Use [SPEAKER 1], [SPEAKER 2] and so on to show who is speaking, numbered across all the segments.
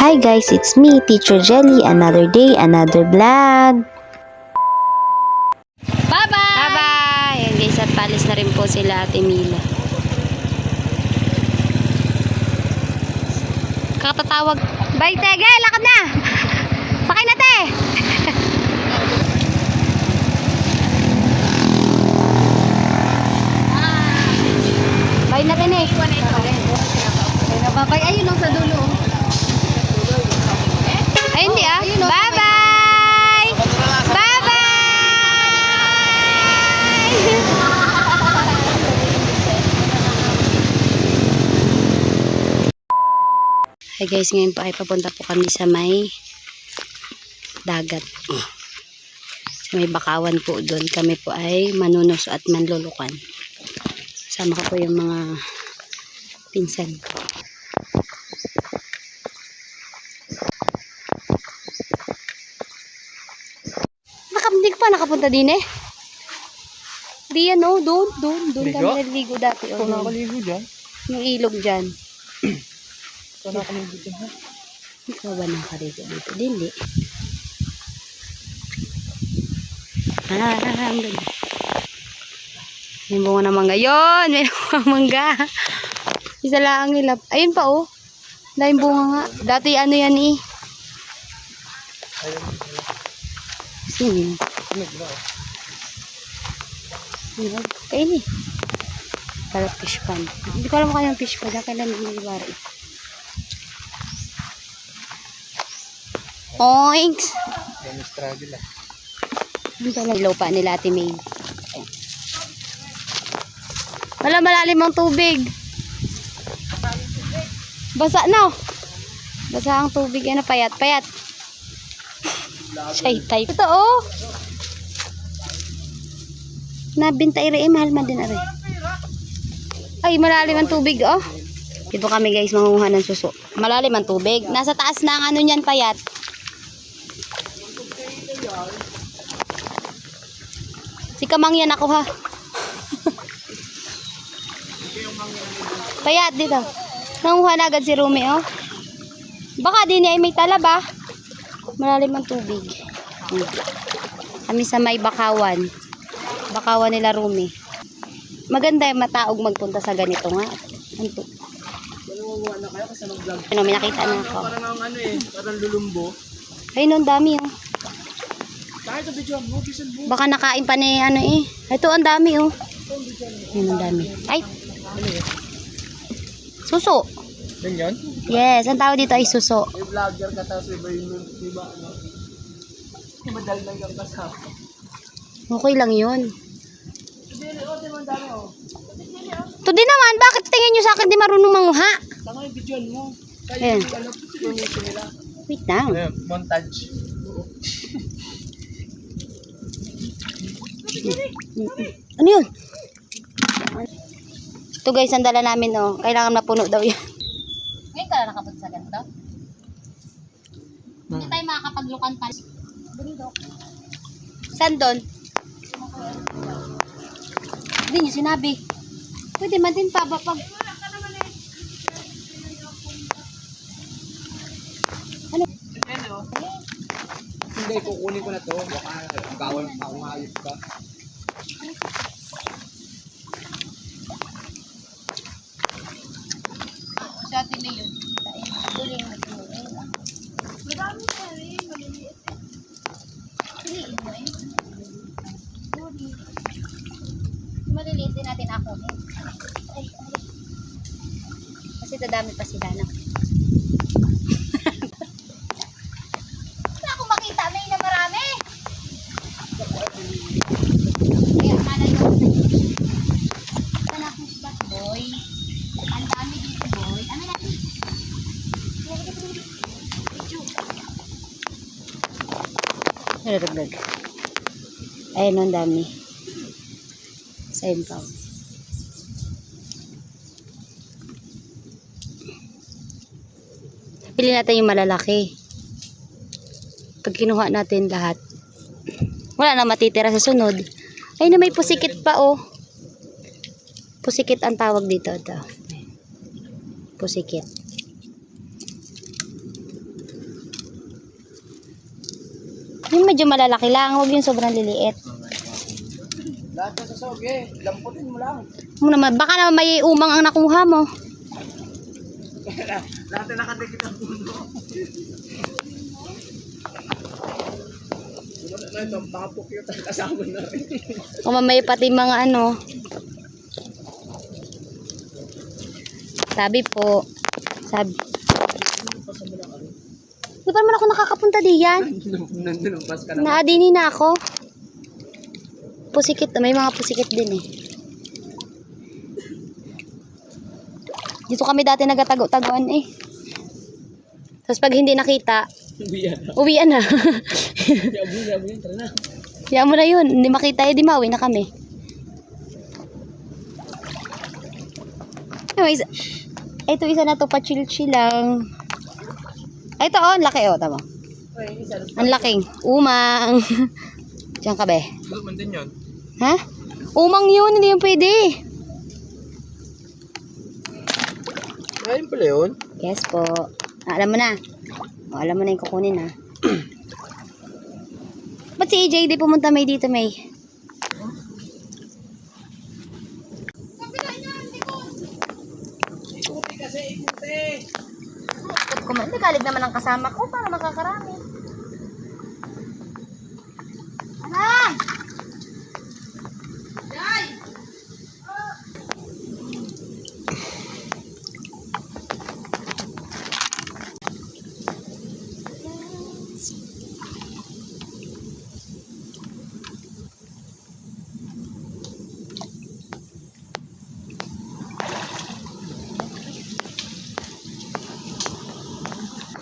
[SPEAKER 1] Hi guys, it's me, Teacher Jelly. Another day, another vlog.
[SPEAKER 2] Bye-bye!
[SPEAKER 1] Bye-bye! Ayan guys, at palis na rin po sila Ate Mila. Katatawag. Bye, Tege! Lakad na! Sakay na, te! Bye na, Tene.
[SPEAKER 2] Bye-bye. Ayun sa dulo.
[SPEAKER 1] Ay, hindi ah. Bye-bye! Bye-bye! Hi guys, ngayon po ay papunta po kami sa may dagat. Sa may bakawan po doon. Kami po ay manunos at manlulukan. Sama ko po yung mga pinsan ko. Hindi ko pa nakapunta din eh. Di yan oh, doon kami naliligo dati.
[SPEAKER 2] Ito nakaligo dyan.
[SPEAKER 1] Yung ilog dyan.
[SPEAKER 2] Ito nakaligo dyan.
[SPEAKER 1] Ikaw ba nakaligo dito? Dili. Ang ganda. May bunga na mangga. Yun! May bunga mangga. Isa lang ang hilap. Ayun pa oh. Dahil bunga nga. Dati ano yan eh. Sino yun? Kain eh. Para fish pan. Hindi ko alam kung anong fish pan. Kailan nilibari. Oinks!
[SPEAKER 2] Yan struggle ah.
[SPEAKER 1] Ano pala ilaw pa nila Ate May. Wala, malalim ang tubig. Basa na. Basa ang tubig. Ano, payat. Shy type. Ito oh. Nabinta ire mahal man din are. Ay, malalim ang tubig oh. Dito kami guys mangunguha ng suso. Malalim ang tubig. Nasa taas na ang ano niyan, payat. Si Kamang yan ako ha. Payat dito. Nanguha na agad si Rumi oh. Baka din ay may talaba. Malalim ang tubig. Kami sa may bakawan. Bakawan nila Rumi. Maganda yung mataog magpunta sa ganito nga. Anto. Ano, may nakita na ako.
[SPEAKER 2] Parang ano eh, parang lulumbo.
[SPEAKER 1] Ay, nun dami oh.
[SPEAKER 2] Kahit sa video mo, bisan mo.
[SPEAKER 1] Baka nakain pa ni ano eh. Ito ang dami oh. Ayun ang dami. Ay. Suso.
[SPEAKER 2] Yan yan?
[SPEAKER 1] Yes, ang tawag dito ay suso.
[SPEAKER 2] May vlogger ka tapos iba yung iba ano. Madal lang yung kasama.
[SPEAKER 1] Okay lang yun.
[SPEAKER 2] Dili, o, di mo ang dami o.
[SPEAKER 1] Ito din naman, bakit tingin nyo sa akin di marunong manguha?
[SPEAKER 2] Saka yung video mo.
[SPEAKER 1] Ayan.
[SPEAKER 2] Kaya yung ano, pinunito nila.
[SPEAKER 1] Wait lang.
[SPEAKER 2] Ayan, montage.
[SPEAKER 1] Ano yun? Ito guys, ang dala namin oh. Kailangan mapuno daw yan. Ngayon ka na nakapunta sa ganito? Hindi tayo makakapaglukan pa. Saan doon? Hindi niyo sinabi. Pwede man din pa ba pag... Ano?
[SPEAKER 2] Hindi, kukunin ko na to. Baka gawin ako maayos ka.
[SPEAKER 1] Sa atin na yun.
[SPEAKER 2] Madami pa rin, maliliit.
[SPEAKER 1] Maliliit din natin ako. Kasi dadami pa sila na. Wala akong makita, may na marami. Kaya akala nyo. Saan akong spot, boy? Ang dami dito, boy. Ano natin? Nalagdag. Ayun, ang dami. Sa impaw. Pili natin yung malalaki. Pag kinuha natin lahat, wala na matitira sa sunod. Ay na may pusikit pa oh. Pusikit ang tawag dito. Ito. Pusikit. Yung medyo malalaki lang, huwag yung sobrang liliit.
[SPEAKER 2] Lahat na sa soge, lamputin mo lang.
[SPEAKER 1] Mo naman, baka naman may umang ang nakuha mo.
[SPEAKER 2] Lahat na nakadikit ang puno. Sumunod na ito, baka pukyot ang kasama na rin.
[SPEAKER 1] O mamay pati mga ano. Sabi po, sabi. Di ba naman ako nakakapunta diyan?
[SPEAKER 2] Nandunumpas ka naman.
[SPEAKER 1] Naadini na ako. Pusikit, may mga pusikit din eh. Dito kami dati nagatago-taguan eh. Tapos pag hindi nakita, uwian na.
[SPEAKER 2] Yabu, tara na.
[SPEAKER 1] Kaya mo na yun, hindi makita eh, di mauwi na kami. Anyways, ito isa na to, pa-chill-chill lang. Ito oh, ang laki oh, tama. Ang laking. Umang. Diyan ka be.
[SPEAKER 2] Bulman din yun.
[SPEAKER 1] Ha? Umang yun, hindi yung pwede.
[SPEAKER 2] Ayun pala yun.
[SPEAKER 1] Yes po. Alam mo na. O, alam mo na yung kukunin ha. Ba't si EJ di pumunta May dito May?
[SPEAKER 2] Ikuti kasi, ikuti.
[SPEAKER 1] Hindi kalig naman ang kasama ko para makakarami. Anak! Jai!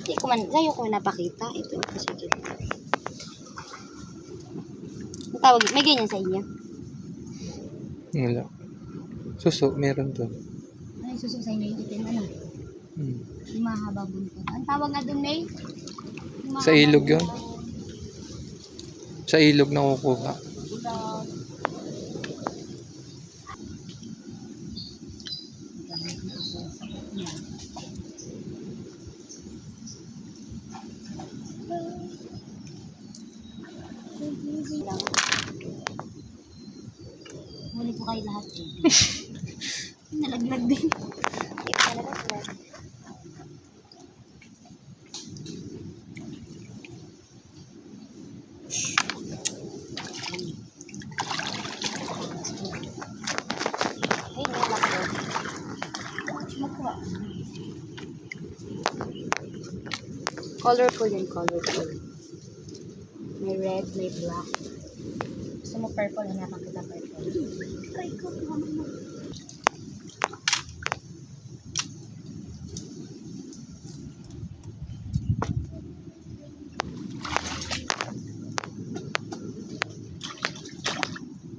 [SPEAKER 1] Hindi ko man, sa'yo ko napakita. Ito, sige. Ang tawag, may ganyan sa inyo.
[SPEAKER 2] Wala. Suso, meron to.
[SPEAKER 1] Ay, suso sa inyo yung itim, ano? Yung mahabang buntot. Ang tawag nga doon, May? Yung
[SPEAKER 2] Sa ilog
[SPEAKER 1] mahabang
[SPEAKER 2] yun? Sa ilog na kukuha.
[SPEAKER 1] buntot. Huli ko kayo lahat eh. Nalaglag din. Ito talaga sila. Ay, nalaglag. Magkuha. Colorful yan, colorful. May red, may black. Gusto mo purple, hanapan kita purple. Try ko, mama mo.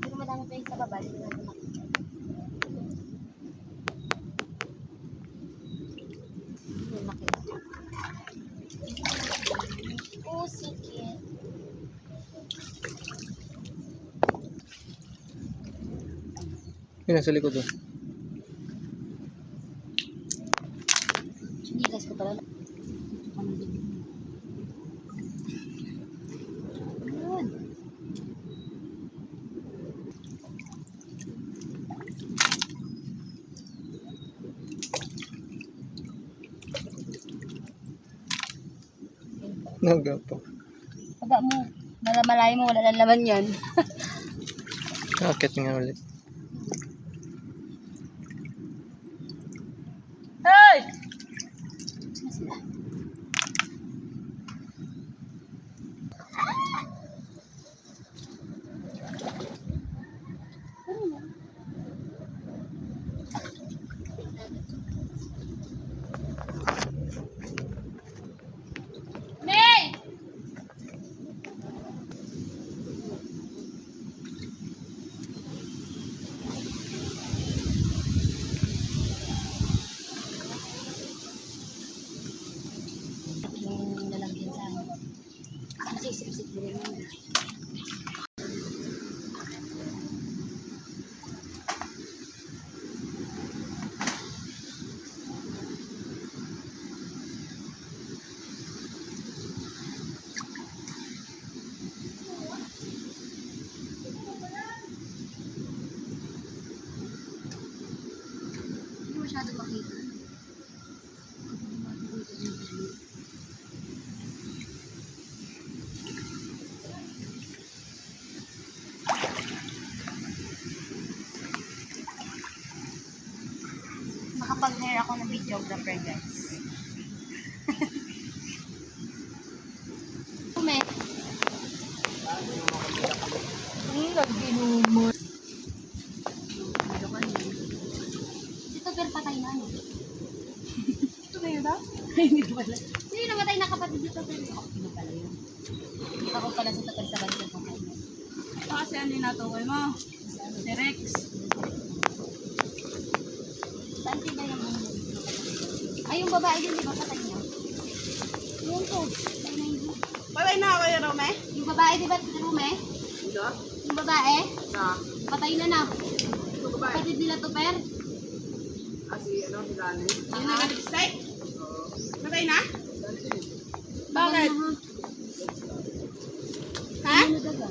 [SPEAKER 1] Pero madami pa yung sa baba, hindi natin makita. Yung nakita. Oh, sige.
[SPEAKER 2] Yun, nasa likod doon.
[SPEAKER 1] Sinigas ko pala. Yun.
[SPEAKER 2] Nagapo.
[SPEAKER 1] Pagka mo, malayo mo, wala na laman yan.
[SPEAKER 2] Nakakit nga ulit.
[SPEAKER 1] Hey! Saan sila? May! hire ako ng videographer, guys. Kume.
[SPEAKER 2] Nag-inuman.
[SPEAKER 1] Ito, pero patay na, ano?
[SPEAKER 2] Ito na yun, ha?
[SPEAKER 1] Hindi ko pala. Sino namatay na kapatid dito? Pero ako, sino pala yun? Ako pala sa tagal sa bansa ko kayo.
[SPEAKER 2] Kasi ano yung natukoy mo? Si Rex.
[SPEAKER 1] Saan ba yung ano? Ay, yung babae din, di ba patay na? Yun po. Patay na yun.
[SPEAKER 2] Patay na ako yung Rome?
[SPEAKER 1] Yung babae, di ba, Rume?
[SPEAKER 2] Sino?
[SPEAKER 1] Yung babae,
[SPEAKER 2] Na?
[SPEAKER 1] patay na na.
[SPEAKER 2] Ito ba ba?
[SPEAKER 1] Kapatid nila to, Per.
[SPEAKER 2] Si ano, si Lani?
[SPEAKER 1] Yung
[SPEAKER 2] nag-lipstick? Patay na? Bakit? Ha?
[SPEAKER 1] Ano daga?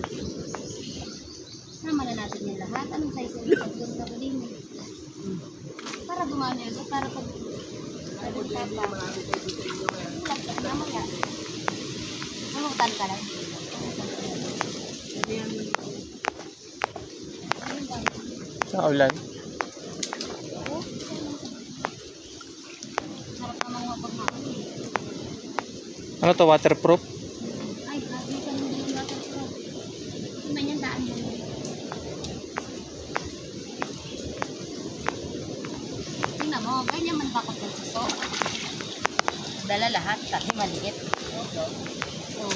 [SPEAKER 1] Sama na natin yan lahat. Anong size yung pagpunta ko din? Para dumami ako. Para pag... Pagpunta pa. Laptop na mo yan. Mamutan ka lang.
[SPEAKER 3] Sa ulan.
[SPEAKER 1] Sarap namang mapagmakon.
[SPEAKER 3] Ano to, waterproof?
[SPEAKER 1] Ay, grabe ka nung yung water pro. Hindi man yan daan yan. Tingnan mo, ganyan man bakot ng suso. Dala lahat, kasi maliit. Oh.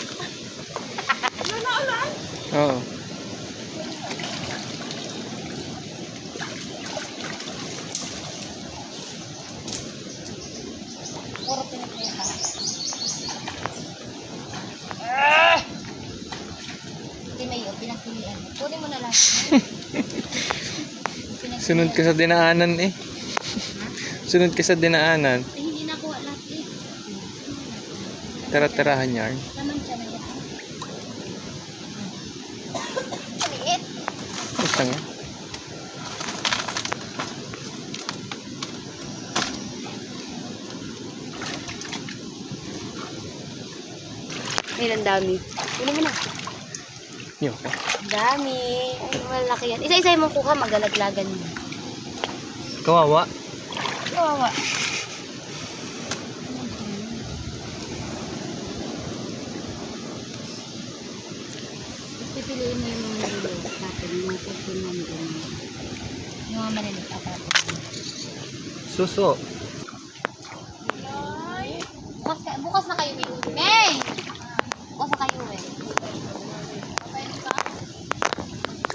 [SPEAKER 3] Oo.
[SPEAKER 1] Puro pinagpita. Hindi may yun, pinagpilian. Kunin mo na lang.
[SPEAKER 3] Sunod ka sa dinaanan eh. Sunod ka sa dinaanan.
[SPEAKER 1] Eh, hindi nakuha lahat eh.
[SPEAKER 3] Tira-tirahan yarn.
[SPEAKER 1] Naman siya na yan. Maliit.
[SPEAKER 3] Basta nga.
[SPEAKER 1] Ay, ang dami. Kunin mo na.
[SPEAKER 3] Yun.
[SPEAKER 1] Ang dami. Ay, malaki yan. Isa-isa mo kuha, magalaglagan mo.
[SPEAKER 3] Kawawa.
[SPEAKER 1] Kawawa. Pipiliin mo yung mga maliliit natin. Yung mga pagpiliin mo. Yung mga maliliit natin.
[SPEAKER 3] Suso.
[SPEAKER 1] Bukas na kayo, May! Bukas na kayo, eh.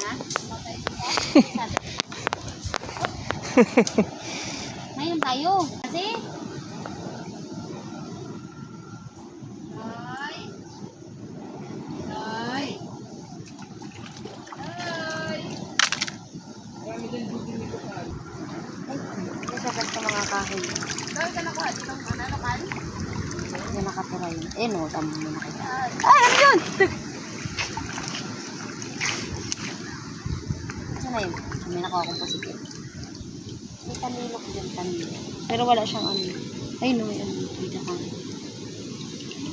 [SPEAKER 1] Ha? Sabi. Ngayon tayo. Kasi? Sabat sa mga kahoy.
[SPEAKER 2] Dahil ka nakuha dito ang ananakan?
[SPEAKER 1] Yan nakatira yun. Eh no, tamo mo nakita. Ay, ano yun? Ano na yun? May nakuha akong positive. May tanilok dyan, tanilok. Pero wala siyang ano. Ay no, may ano. May dakang.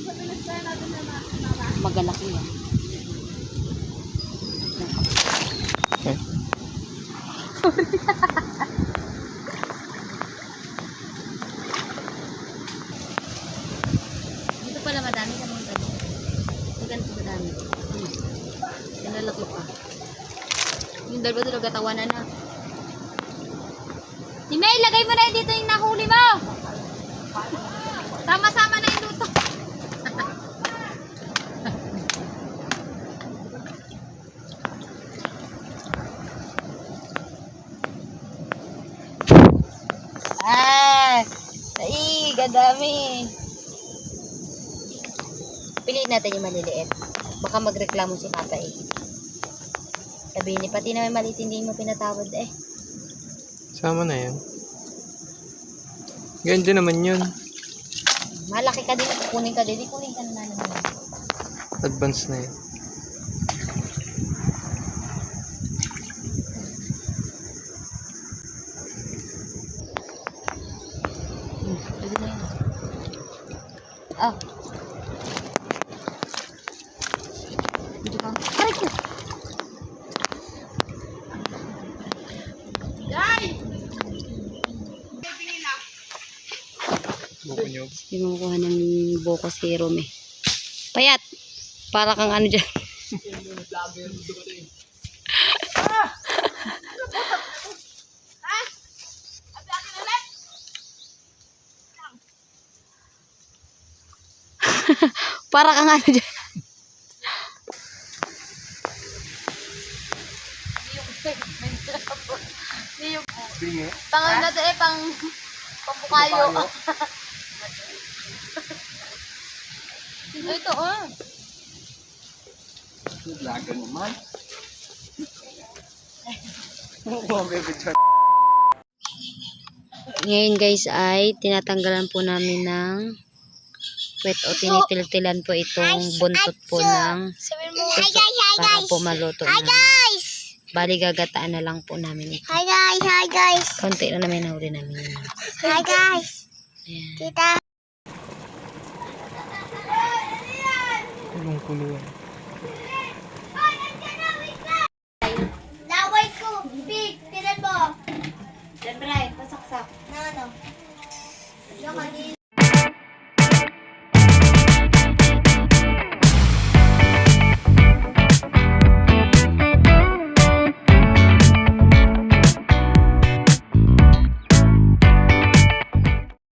[SPEAKER 2] Sa pinagsayan natin na mama.
[SPEAKER 1] Magalaki yan.
[SPEAKER 3] Okay.
[SPEAKER 1] Dito pala madami sa mga ganito. Ito ganito madami. Yan lalaki pa. Yung dalawa doon nagatawanan na. Si May, lagay mo na yun dito yung nahuli mo. Sama-sama na yung luto. Daig, ang dami. Piliin natin yung maliliit. Baka magreklamo si Papa eh. Sabihin niya, pati na may maliit hindi mo pinatawad eh.
[SPEAKER 3] Sama na yan. Ganda naman yun.
[SPEAKER 1] Malaki ka din, kukunin ka din. Di kunin ka na naman.
[SPEAKER 3] Advance na yan.
[SPEAKER 1] Pwede na yun. Ah. Dito ka. Aray ko.
[SPEAKER 2] Yay! Tingin na.
[SPEAKER 1] Hindi mo makuha ng buko si Rome. Payat! Para kang ano dyan. Para kang ano dyan.
[SPEAKER 2] Bingi.
[SPEAKER 1] Pangang na to pambukayo. Ito
[SPEAKER 2] Laga naman. Oh, baby chan.
[SPEAKER 1] Ngayon guys ay tinatanggalan po namin ng puwet o tinitiltilan po itong buntot po ng suso para po maluto na. Bali gagataan na lang po namin ito.
[SPEAKER 4] Hi guys.
[SPEAKER 1] Konti na namin nahuli namin.
[SPEAKER 4] Hi guys.
[SPEAKER 1] Ayan.
[SPEAKER 4] Tita.
[SPEAKER 3] Kulong-kulong.
[SPEAKER 4] Laway ko. Big. Tinan mo.
[SPEAKER 1] Siyempre, pasaksak.
[SPEAKER 4] Na ano? Yung kanina.